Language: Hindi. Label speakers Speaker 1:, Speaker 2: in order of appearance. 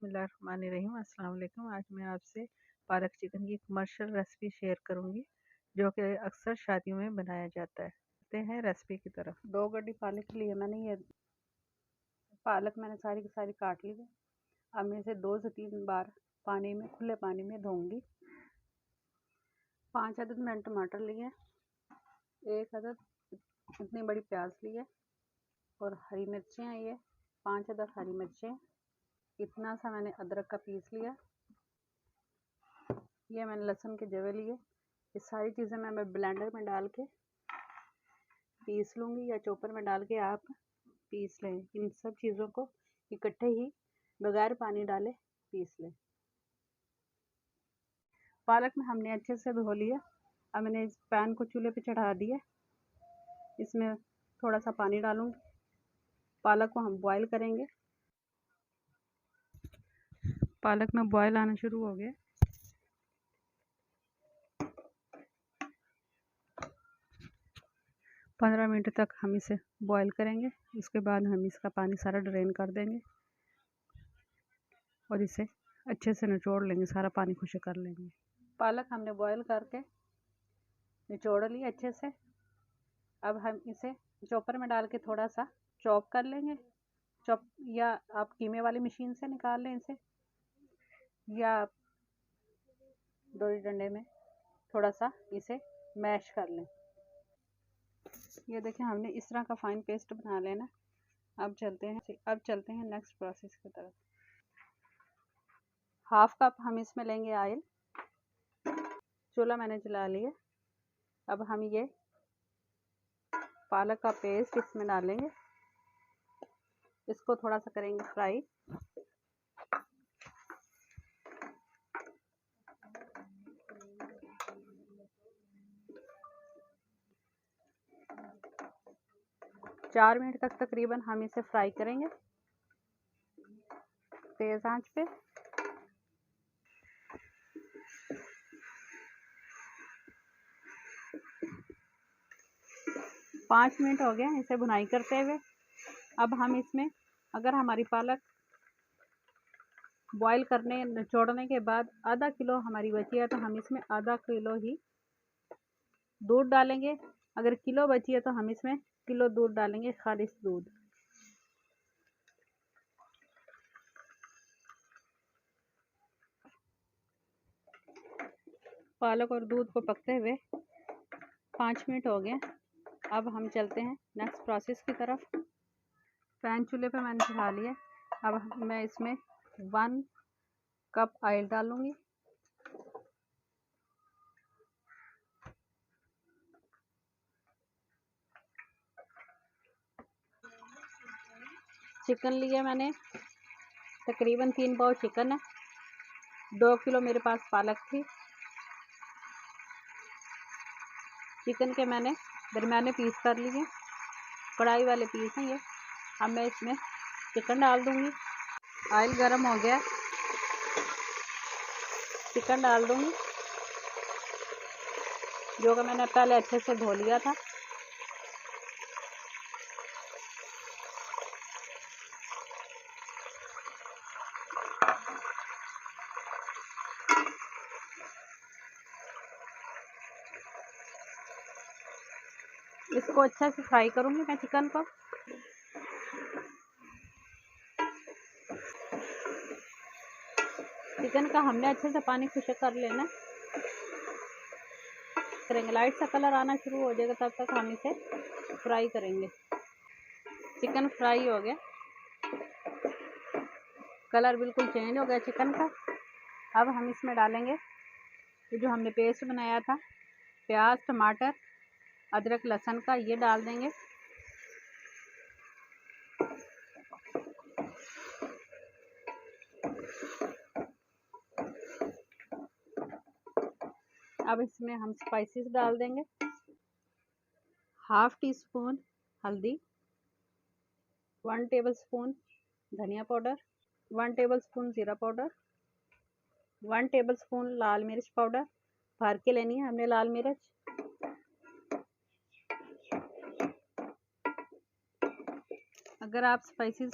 Speaker 1: बिस्मिल्लाहिर्रहमानिर्रहीम। अस्सलाम वालेकुम। आज मैं आपसे पालक चिकन की कमर्शियल रेसिपी शेयर करूंगी जो कि अक्सर शादियों में बनाया जाता है। चलते हैं रेसिपी की तरफ। 2 गड्डी पालक के लिए मैंने ये पालक सारी की सारी काट ली है। अब मैं इसे 2 से 3 बार खुले पानी में धोऊंगी। 5 अदद मैंने टमाटर लिए, 1 अदद इतनी बड़ी प्याज ली है और हरी मिर्चें हैं ये 5 अदद हरी मिर्चें। इतना सा मैंने अदरक का पीस लिया। ये मैंने लहसुन के जवे लिए। ये सारी चीज़ें मैं ब्लेंडर में डाल के पीस लूँगी या चॉपर में डाल के आप पीस लें। इन सब चीज़ों को इकट्ठे ही बगैर पानी डाले पीस लें। पालक में हमने अच्छे से धो लिया। अब मैंने इस पैन को चूल्हे पे चढ़ा दिया। इसमें थोड़ा सा पानी डालूँगी। पालक को हम बॉईल करेंगे। पालक में बॉईल आना शुरू हो गया। पंद्रह मिनट तक हम इसे बॉईल करेंगे। उसके बाद हम इसका पानी सारा ड्रेन कर देंगे और इसे अच्छे से निचोड़ लेंगे, सारा पानी खुश्क कर लेंगे। पालक हमने बॉईल करके निचोड़ ली अच्छे से। अब हम इसे चॉपर में डाल के थोड़ा सा चॉप कर लेंगे। चॉप या आप कीमे वाली मशीन से निकाल लें इसे, या आप दोरी डंडे में थोड़ा सा इसे मैश कर लें। ये देखें, हमने इस तरह का फाइन पेस्ट बना लेना। अब चलते हैं नेक्स्ट प्रोसेस की तरफ। हाफ कप हम इसमें लेंगे ऑयल। चूल्हा मैंने जला लिया। अब हम ये पालक का पेस्ट इसमें डालेंगे। इसको थोड़ा सा करेंगे फ्राई। चार मिनट तक तकरीबन हम इसे फ्राई करेंगे तेज आंच पे। पाँच मिनट हो गए इसे भुनाई करते हुए। अब हम इसमें, अगर हमारी पालक बॉईल करने निचोड़ने के बाद आधा किलो हमारी बची है तो हम इसमें आधा किलो ही दूध डालेंगे। अगर किलो बची है तो हम इसमें किलो दूध डालेंगे, खालिस दूध। पालक और दूध को पकते हुए 5 मिनट हो गए। अब हम चलते हैं नेक्स्ट प्रोसेस की तरफ। पैन चूल्हे पे मैंने चढ़ा लिया। अब मैं इसमें 1 कप ऑयल डालूंगी। चिकन लिया मैंने, तकरीबन 3 पाव चिकन है। 2 किलो मेरे पास पालक थी। चिकन के मैंने दरमियाने पीस कर लिए, कढ़ाई वाले पीस हैं ये। अब मैं इसमें चिकन डाल दूंगी। ऑयल गर्म हो गया, चिकन डाल दूंगी जो कि मैंने पहले अच्छे से धो लिया था। इसको अच्छे से फ्राई करूंगी मैं चिकन को। चिकन का हमने अच्छे से पानी खुश्क कर लेना करेंगे। लाइट सा कलर आना शुरू हो जाएगा, तब तक हम इसे फ्राई करेंगे। चिकन फ्राई हो गया, कलर बिल्कुल चेंज हो गया चिकन का। अब हम इसमें डालेंगे ये जो हमने पेस्ट बनाया था, प्याज, टमाटर, अदरक, लहसुन का, ये डाल देंगे। अब इसमें हम स्पाइसेस डाल देंगे। 1/2 टीस्पून हल्दी, 1 टेबलस्पून धनिया पाउडर, 1 टेबलस्पून जीरा पाउडर, 1 टेबलस्पून लाल मिर्च पाउडर। भर के लेनी है हमने लाल मिर्च। अगर आप स्पाइसेस